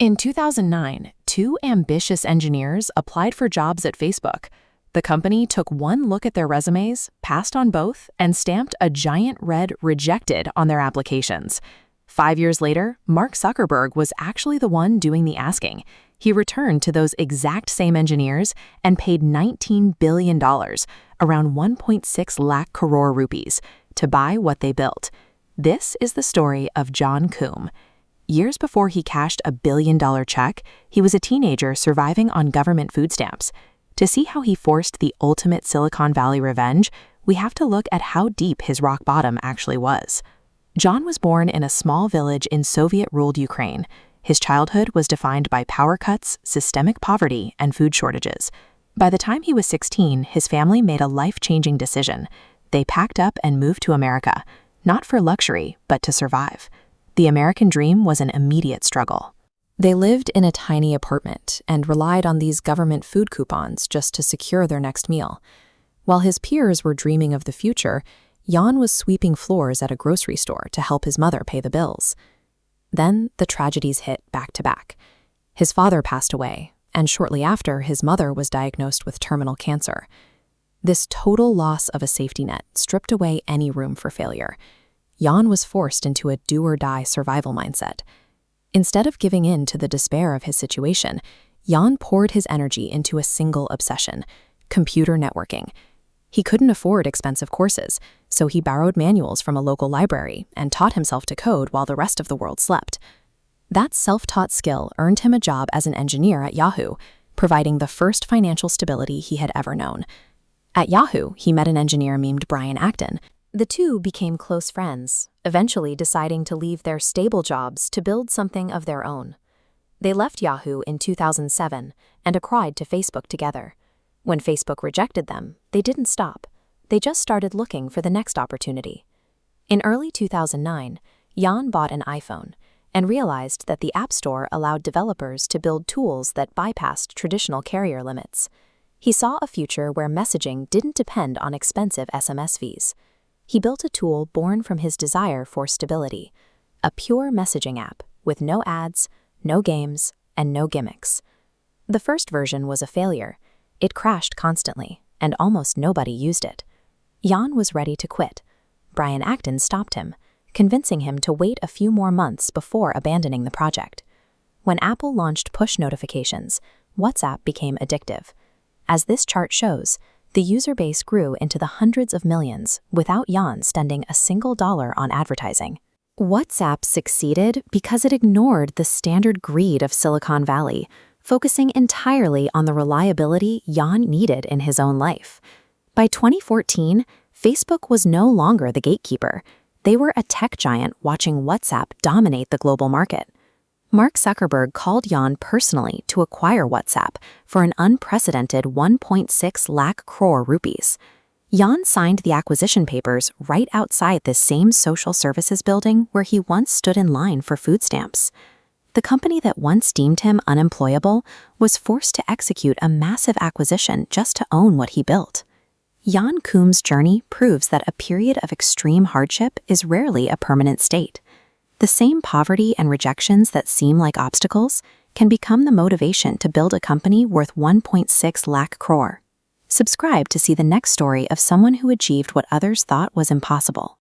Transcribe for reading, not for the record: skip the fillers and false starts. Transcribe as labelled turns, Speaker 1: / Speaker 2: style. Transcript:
Speaker 1: In 2009, two ambitious engineers applied for jobs at Facebook. The company took one look at their resumes, passed on both, and stamped a giant red "rejected" on their applications. 5 years later, Mark Zuckerberg was actually the one doing the asking. He returned to those exact same engineers and paid $19 billion, around 1.6 lakh crore rupees, to buy what they built. This is the story of John Koum. Years before he cashed a billion-dollar check, he was a teenager surviving on government food stamps. To see how he forced the ultimate Silicon Valley revenge, we have to look at how deep his rock bottom actually was. John was born in a small village in Soviet-ruled Ukraine. His childhood was defined by power cuts, systemic poverty, and food shortages. By the time he was 16, his family made a life-changing decision. They packed up and moved to America, not for luxury, but to survive. The American dream was an immediate struggle. They lived in a tiny apartment and relied on these government food coupons just to secure their next meal. While his peers were dreaming of the future, Jan was sweeping floors at a grocery store to help his mother pay the bills. Then the tragedies hit back to back. His father passed away, and shortly after, his mother was diagnosed with terminal cancer. This total loss of a safety net stripped away any room for failure. Jan was forced into a do-or-die survival mindset. Instead of giving in to the despair of his situation, Jan poured his energy into a single obsession: computer networking. He couldn't afford expensive courses, so he borrowed manuals from a local library and taught himself to code while the rest of the world slept. That self-taught skill earned him a job as an engineer at Yahoo, providing the first financial stability he had ever known. At Yahoo, he met an engineer named Brian Acton. The two became close friends, eventually deciding to leave their stable jobs to build something of their own. They left Yahoo in 2007 and applied to Facebook together. When Facebook rejected them, they didn't stop. They just started looking for the next opportunity. In early 2009, Jan bought an iPhone and realized that the App Store allowed developers to build tools that bypassed traditional carrier limits. He saw a future where messaging didn't depend on expensive SMS fees. He built a tool born from his desire for stability, a pure messaging app with no ads, no games, and no gimmicks. The first version was a failure. It crashed constantly, and almost nobody used it. Jan was ready to quit. Brian Acton stopped him, convincing him to wait a few more months before abandoning the project. When Apple launched push notifications, WhatsApp became addictive. As this chart shows, the user base grew into the hundreds of millions without Jan spending a single dollar on advertising. WhatsApp succeeded because it ignored the standard greed of Silicon Valley, focusing entirely on the reliability Jan needed in his own life. By 2014, Facebook was no longer the gatekeeper. They were a tech giant watching WhatsApp dominate the global market. Mark Zuckerberg called Jan personally to acquire WhatsApp for an unprecedented 1.6 lakh crore rupees. Jan signed the acquisition papers right outside the same social services building where he once stood in line for food stamps. The company that once deemed him unemployable was forced to execute a massive acquisition just to own what he built. Jan Koum's journey proves that a period of extreme hardship is rarely a permanent state. The same poverty and rejections that seem like obstacles can become the motivation to build a company worth 1.6 lakh crore. Subscribe to see the next story of someone who achieved what others thought was impossible.